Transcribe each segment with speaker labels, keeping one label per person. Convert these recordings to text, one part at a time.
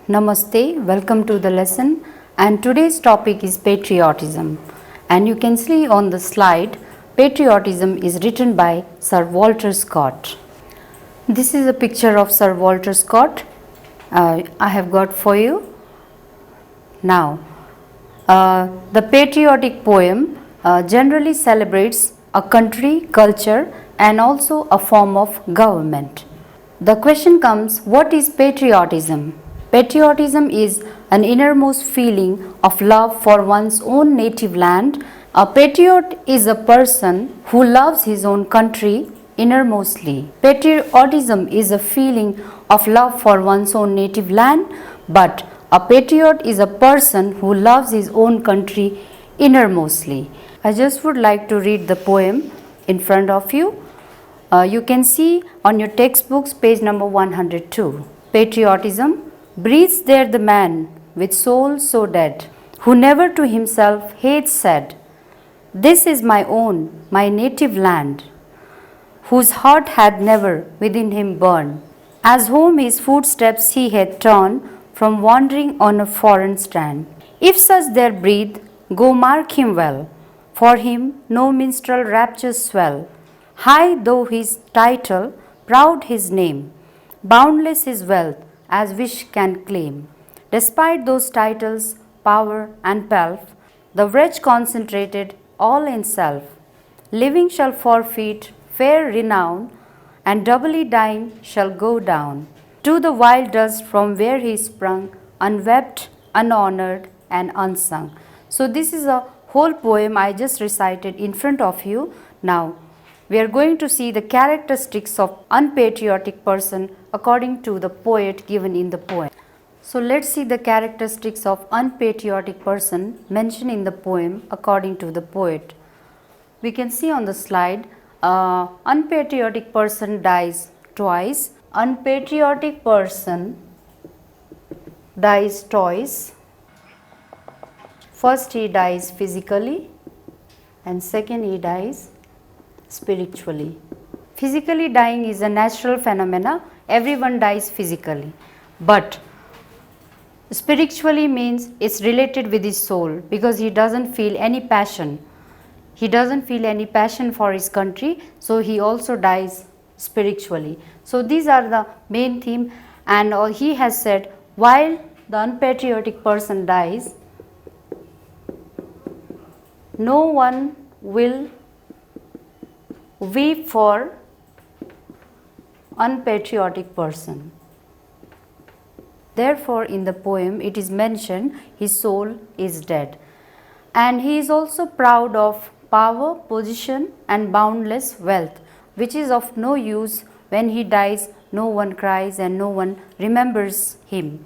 Speaker 1: Namaste, welcome to the lesson, and today's topic is patriotism. And you can see on the slide, patriotism is written by Sir Walter Scott. This is a picture of Sir Walter Scott I have got for you. Now, the patriotic poem generally celebrates a country, culture, and also a form of government. The question comes, what is patriotism? Patriotism is an innermost feeling of love for one's own native land. A patriot is a person who loves his own country innermostly. Patriotism is a feeling of love for one's own native land, but a patriot is a person who loves his own country innermostly. I just would like to read the poem in front of you. You can see on your textbooks page number 102. Patriotism. Breathes there the man with soul so dead, who never to himself hath said, "This is my own, my native land," whose heart had never within him burned, as home his footsteps he had turned from wandering on a foreign strand. If such there breathe, go mark him well, for him no minstrel raptures swell, high though his title, proud his name, boundless his wealth, as wish can claim. Despite those titles, power and pelf, the wretch concentrated all in self, living shall forfeit fair renown, and doubly dying shall go down to the wild dust from where he sprung, unwept, unhonored, and unsung. So this is a whole poem I just recited in front of you. Now, we are going to see the characteristics of unpatriotic person according to the poet given in the poem. So let's see the characteristics of unpatriotic person mentioned in the poem according to the poet. We can see on the slide, unpatriotic person dies twice. Unpatriotic person dies twice. First he dies physically and second he dies spiritually. Physically dying is a natural phenomena. Everyone dies physically. But spiritually means it's related with his soul, because he doesn't feel any passion. He doesn't feel any passion for his country, so he also dies spiritually. So these are the main theme, and he has said, while the unpatriotic person dies, no one will weep for unpatriotic person. Therefore, in the poem it is mentioned his soul is dead, and he is also proud of power, position, and boundless wealth, which is of no use. When he dies, no one cries and no one remembers him.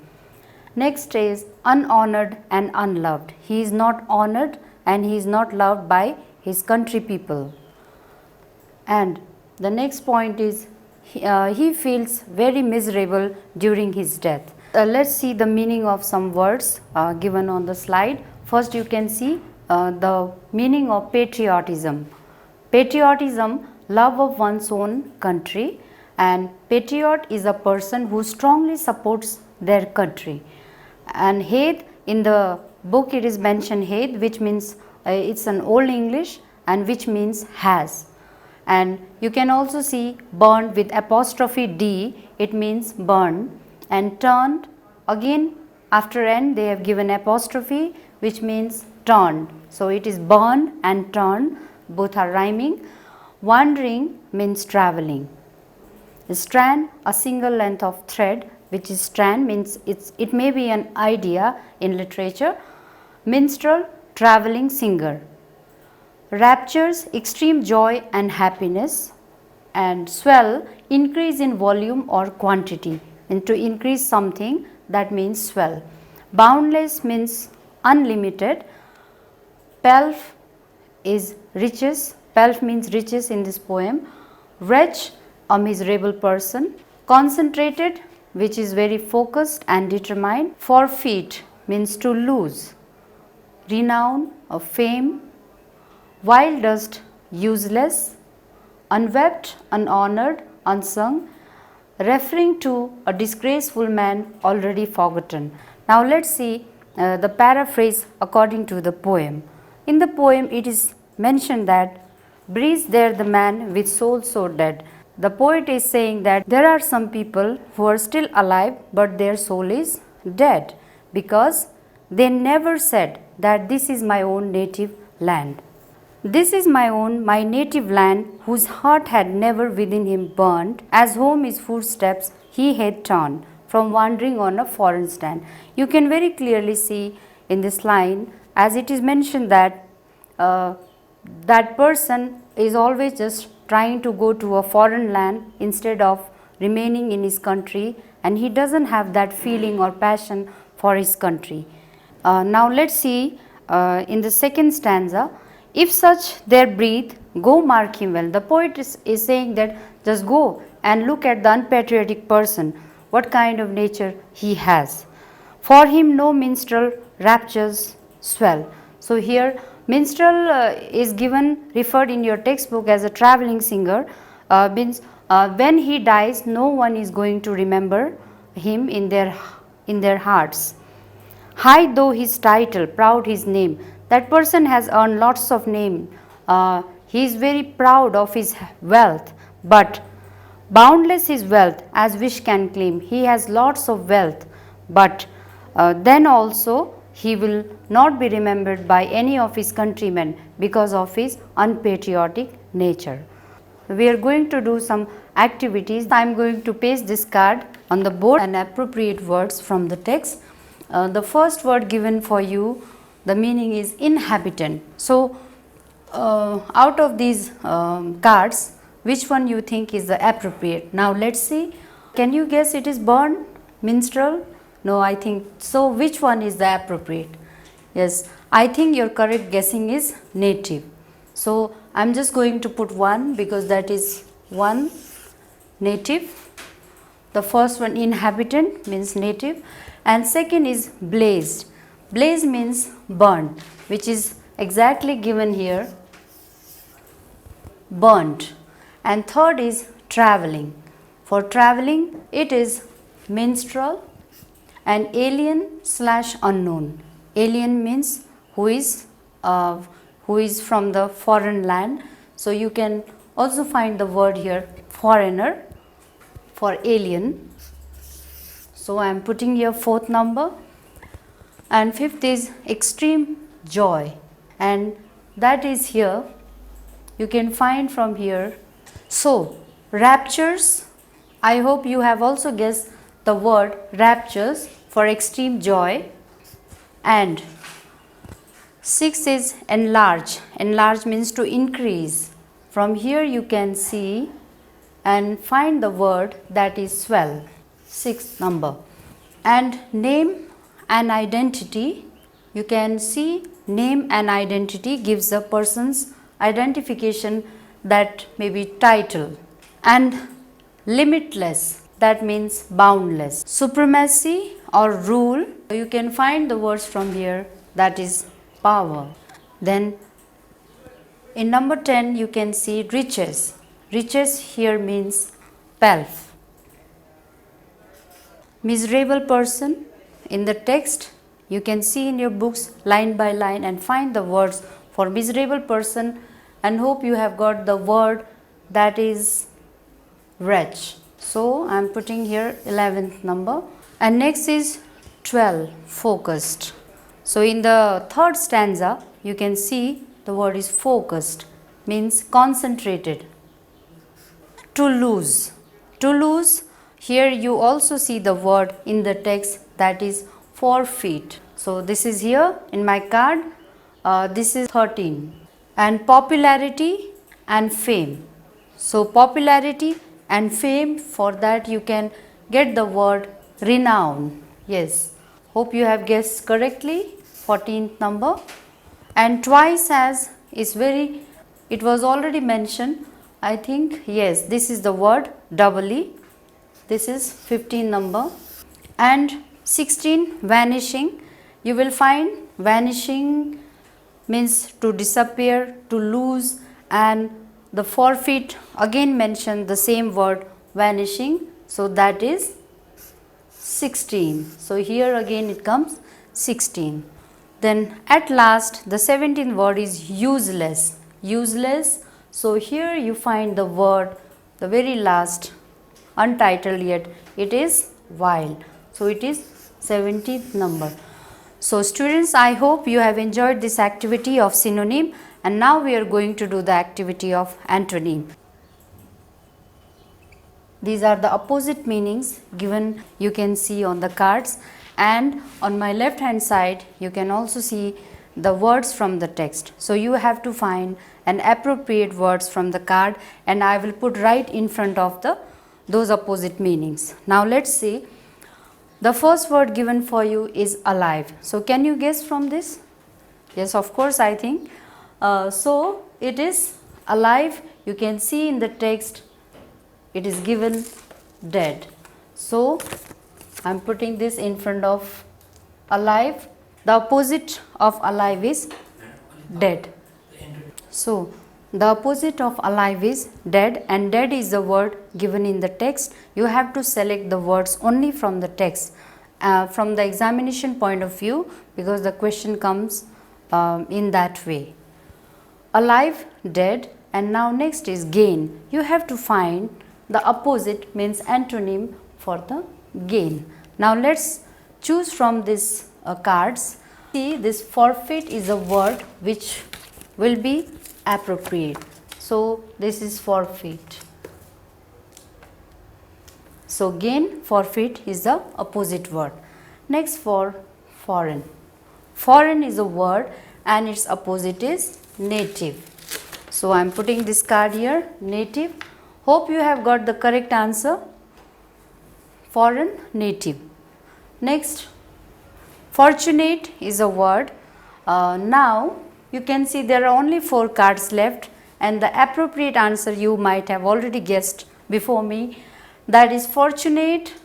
Speaker 1: Next is unhonored and unloved. He is not honored and he is not loved by his country people. And the next point is he feels very miserable during his death. Let's see the meaning of some words given on the slide. First, you can see the meaning of patriotism. Patriotism, love of one's own country, and patriot is a person who strongly supports their country. And hate, in the book it is mentioned hate, which means it's an old English, and which means has. And you can also see burned with apostrophe D, it means burn, and turned, again after N they have given apostrophe, which means turned. So it is burn and turn, both are rhyming. Wandering means traveling. Strand, a single length of thread, which is strand means it may be an idea in literature. Minstrel, traveling singer. Raptures, extreme joy and happiness. And swell, increase in volume or quantity. And to increase something, that means swell. Boundless means unlimited. Pelf is riches. Pelf means riches in this poem. Wretch, a miserable person. Concentrated, which is very focused and determined. Forfeit means to lose. Renown or fame. Wild dust, useless. Unwept, unhonored, unsung. referring to a disgraceful man already forgotten. Now let's see the paraphrase according to the poem. In the poem it is mentioned that breathes there the man with soul so dead. The poet is saying that there are some people who are still alive but their soul is dead because they never said that this is my own native land. This is my own, my native land, whose heart had never within him burned, as home his footsteps he had torn from wandering on a foreign stand. You can very clearly see in this line, as it is mentioned that that person is always just trying to go to a foreign land instead of remaining in his country, and he doesn't have that feeling or passion for his country. Now let's see in the second stanza, if such there breathe, go mark him well. The poet is saying that just go and look at the unpatriotic person, what kind of nature he has. For him no minstrel raptures swell. So here minstrel is given, referred in your textbook as a traveling singer, means when he dies no one is going to remember him in their hearts. High though his title, proud his name, that person has earned lots of name. He is very proud of his wealth, but boundless his wealth as wish can claim. He has lots of wealth, but then also he will not be remembered by any of his countrymen because of his unpatriotic nature. We are going to do some activities. I am going to paste this card on the board and appropriate words from the text. The first word given for you, the meaning is inhabitant. So, out of these cards, which one you think is the appropriate? Now, let's see. Can you guess it is burn, minstrel? No, I think so. Which one is the appropriate? Yes, I think your correct guessing is native. So, I am just going to put one because that is one, native. The first one, inhabitant, means native, and second is blazed. Blaze means burnt, which is exactly given here, burnt. And third is traveling. For traveling it is minstrel and alien/unknown. Alien means who is from the foreign land. So you can also find the word here foreigner for alien. So I am putting here fourth number, and fifth is extreme joy, and that is here you can find from here. So raptures, I hope you have also guessed the word raptures for extreme joy. And sixth is enlarge. Enlarge means to increase. From here you can see and find the word that is swell, sixth number. And name and identity, you can see name and identity gives a person's identification, that may be title. And limitless, that means boundless. Supremacy or rule, you can find the words from here, that is power. Then in number 10 you can see riches. Riches here means pelf. Miserable person, in the text you can see in your books line by line and find the words for miserable person, and hope you have got the word that is wretch. So I am putting here 11th number. And next is 12, focused. So in the third stanza you can see the word is focused, means concentrated. To lose. To lose, here you also see the word in the text, that is forfeit. So this is here in my card, this is 13. And popularity and fame. So popularity and fame, for that you can get the word renown. Yes, hope you have guessed correctly, 14th number. And twice as is very, it was already mentioned, I think. Yes, this is the word doubly. This is 15 number. And 16, vanishing. You will find vanishing means to disappear, to lose, and the forfeit again mentioned the same word vanishing. So that is 16. So here again it comes 16. Then at last the 17th word is useless. Useless. So here you find the word, the very last, untitled yet, it is while. So it is 17th number. So students, I hope you have enjoyed this activity of synonym, and now we are going to do the activity of antonym. These are the opposite meanings given, you can see on the cards, and on my left hand side you can also see the words from the text. So you have to find an appropriate words from the card, and I will put right in front of those opposite meanings. Now let's see. The first word given for you is alive. So can you guess from this? Yes, of course, I think. So it is alive. You can see in the text it is given dead. So I am putting this in front of alive. The opposite of alive is dead. So the opposite of alive is dead, and dead is the word given in the text. You have to select the words only from the text from the examination point of view, because the question comes in that way. Alive, dead, and now next is gain. You have to find the opposite, means antonym for the gain. Now let's choose from these cards. See, this forfeit is a word which will be appropriate. So this is forfeit. So gain, forfeit is the opposite word. Next for foreign. Foreign is a word and its opposite is native. So I am putting this card here, native. Hope you have got the correct answer. Foreign, native. Next, fortunate is a word. Now you can see there are only 4 cards left, and the appropriate answer you might have already guessed before me, that is fortunate.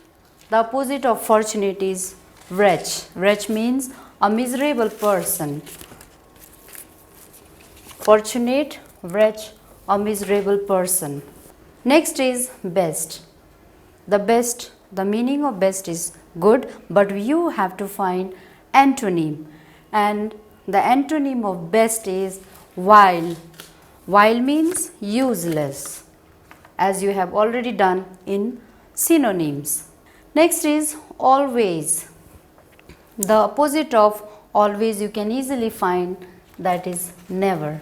Speaker 1: The opposite of fortunate is wretch. Wretch means a miserable person. Fortunate, wretch, a miserable person. Next is best. The best, the meaning of best is good, but you have to find antonym, and the antonym of best is while. While means useless, as you have already done in synonyms. Next is always. The opposite of always you can easily find, that is never.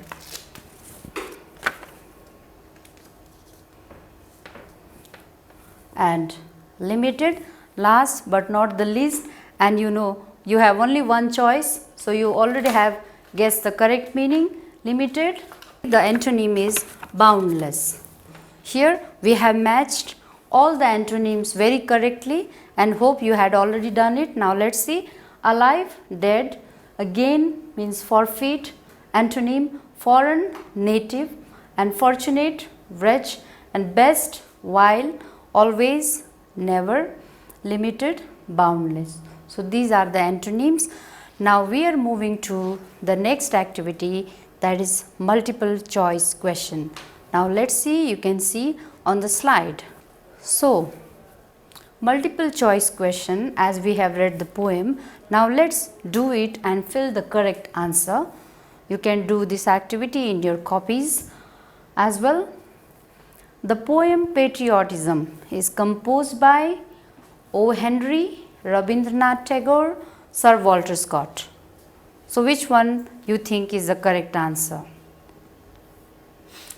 Speaker 1: And limited, last but not the least, and you know you have only one choice, so you already have guessed the correct meaning, limited. The antonym is boundless. Here we have matched all the antonyms very correctly, and hope you had already done it. Now let's see. Alive, dead, again means forfeit, antonym foreign, native, and fortunate, wretch, and best, while, always, never, limited, boundless. So these are the antonyms. Now we are moving to the next activity, that is multiple choice question. Now let's see, you can see on the slide. So multiple choice question, as we have read the poem, now let's do it and fill the correct answer. You can do this activity in your copies as well. The poem Patriotism is composed by O. Henry, Rabindranath Tagore, Sir Walter Scott. So which one you think is the correct answer?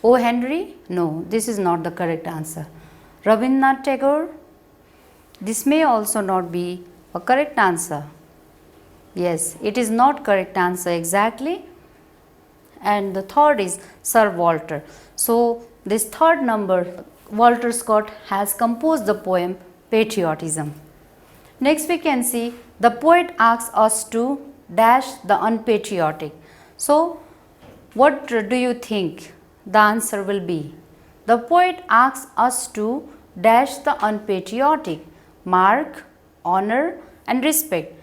Speaker 1: O. Henry? No, this is not the correct answer. Rabindranath Tagore? This may also not be a correct answer. Yes, it is not correct answer exactly. And the third is Sir Walter. So this third number, Walter Scott has composed the poem Patriotism. Next we can see, the poet asks us to dash the unpatriotic. So what do you think the answer will be? The poet asks us to dash the unpatriotic, mark, honor, and respect.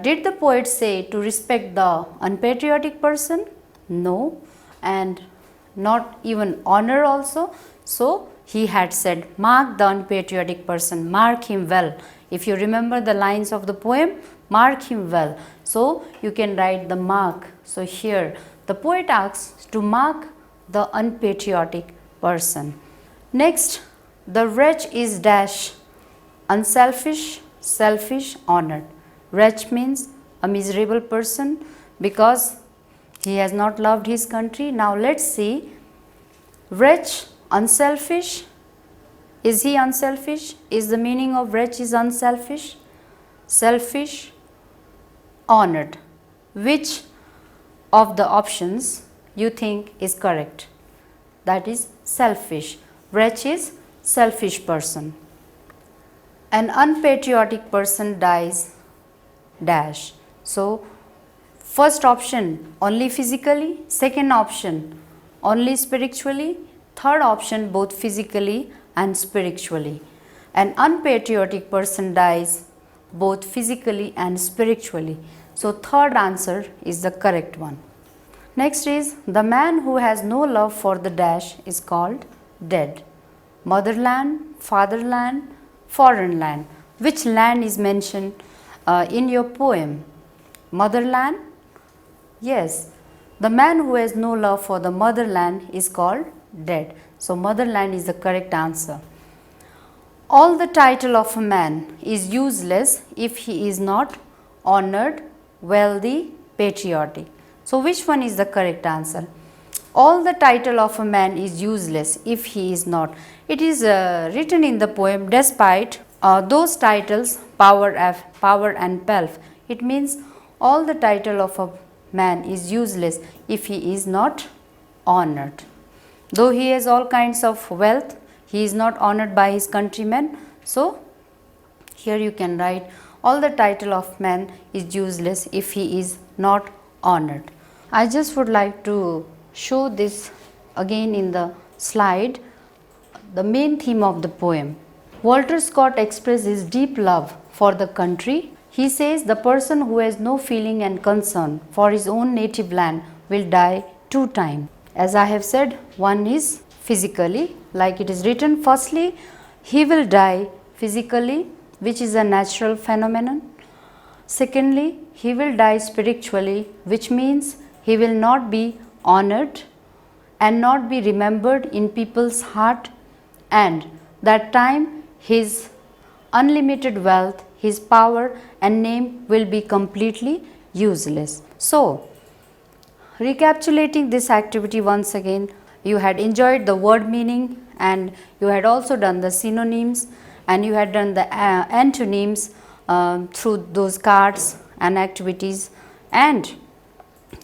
Speaker 1: Did the poet say to respect the unpatriotic person? No, and not even honor also. So he had said, mark the unpatriotic person, mark him well. If you remember the lines of the poem, mark him well. So you can write the mark. So here the poet asks to mark the unpatriotic person. Next, the wretch is dash unselfish, selfish, honored. Wretch means a miserable person because he has not loved his country. Now let's see, wretch, unselfish. Is he unselfish? Is the meaning of wretch is unselfish? Selfish, honored. Which of the options you think is correct? That is selfish. Wretch is selfish person. An unpatriotic person dies dash. So first option only physically, second option only spiritually, third option both physically and spiritually. An unpatriotic person dies both physically and spiritually. So third answer is the correct one. Next is, the man who has no love for the dash is called dead. Motherland, fatherland, foreign land. Which land is mentioned in your poem? Motherland? Yes. The man who has no love for the motherland is called dead. So motherland is the correct answer. All the title of a man is useless if he is not honored, wealthy, patriotic. So which one is the correct answer? All the title of a man is useless if he is not. It is written in the poem, despite those titles, power and pelf. It means all the title of a man is useless if he is not honored. Though he has all kinds of wealth, he is not honored by his countrymen. So here you can write, all the title of man is useless if he is not honored. I just would like to show this again in the slide, the main theme of the poem. Walter Scott expresses his deep love for the country. He says the person who has no feeling and concern for his own native land will die 2 times. As I have said, one is physically, like it is written, firstly, he will die physically, which is a natural phenomenon. Secondly, he will die spiritually, which means he will not be honored and not be remembered in people's heart, and that time his unlimited wealth, his power and name will be completely useless. So, recapitulating this activity once again, you had enjoyed the word meaning and you had also done the synonyms and you had done the antonyms through those cards and activities, and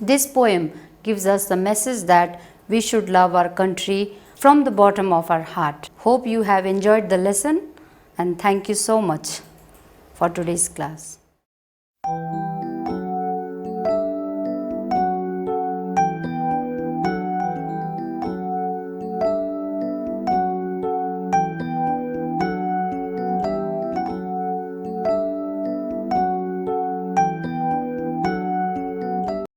Speaker 1: this poem gives us the message that we should love our country from the bottom of our heart. Hope you have enjoyed the lesson, and thank you so much for today's class.